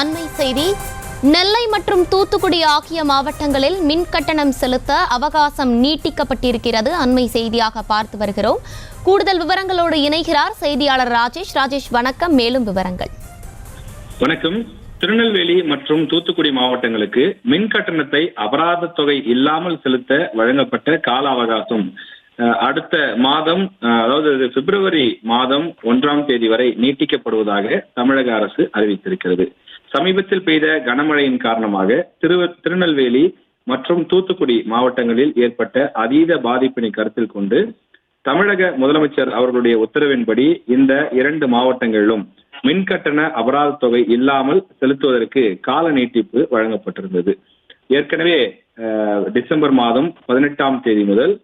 அண்மை செய்தி. நெல்லை மற்றும் தூத்துக்குடி ஆகிய மாவட்டங்களில் மின் கட்டணம் செலுத்த அவகாசம் நீட்டிக்கப்பட்டிருக்கிறது. அண்மை செய்தியாக பார்த்து வருகிறோம். கூடுதல் விவரங்களோடு இணைகிறார் செய்தியாளர் ராஜேஷ். ராஜேஷ், வணக்கம். மேலும் விவரங்கள். வணக்கம். திருநெல்வேலி மற்றும் தூத்துக்குடி மாவட்டங்களுக்கு மின் கட்டணத்தை அபராத தொகை இல்லாமல் செலுத்த வழங்கப்பட்ட கால அவகாசம் அடுத்த மாதம், அதாவது பிப்ரவரி மாதம் 1ஆம் தேதி வரை நீட்டிக்கப்படுவதாக தமிழக அரசு அறிவித்திருக்கிறது. சமீபத்தில் பெய்த கனமழையின் காரணமாக திருநெல்வேலி மற்றும் தூத்துக்குடி மாவட்டங்களில் ஏற்பட்ட அதீத பாதிப்பினை கருத்தில் கொண்டு தமிழக முதலமைச்சர் அவர்களுடைய உத்தரவின்படி இந்த 2 மாவட்டங்களிலும் மின்கட்டண அபராத தொகை இல்லாமல் செலுத்துவதற்கு கால நீட்டிப்பு வழங்கப்பட்டிருந்தது. ஏற்கனவே டிசம்பர் மாதம் 18ஆம் தேதி முதல்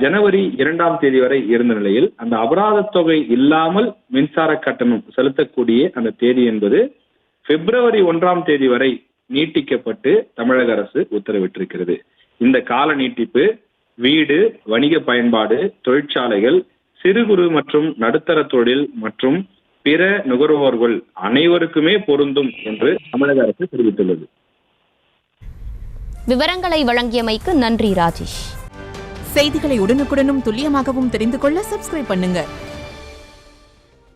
ஜனவரி 2ஆம் தேதி வரை இருந்த நிலையில் அந்த அபராத தொகை இல்லாமல் மின்சார கட்டணம் செலுத்தக்கூடிய அந்த தேதி என்பது பிப்ரவரி 1ஆம் தேதி வரை நீட்டிக்கப்பட்டு தமிழக அரசு உத்தரவிட்டிருக்கிறது. இந்த கால நீட்டிப்பு வீடு, வணிக பயன்பாடு, தொழிற்சாலைகள், சிறு குறு மற்றும் நடுத்தர தொழில் மற்றும் பிற நுகர்வோர்கள் அனைவருக்குமே பொருந்தும் என்று தமிழக அரசு தெரிவித்துள்ளது. விவரங்களை வழங்கியமைக்கு நன்றி ராஜேஷ். செய்திகளை உடனுக்குடனும் துல்லியமாகவும் தெரிந்து கொள்ள சப்ஸ்கிரைப் பண்ணுங்க.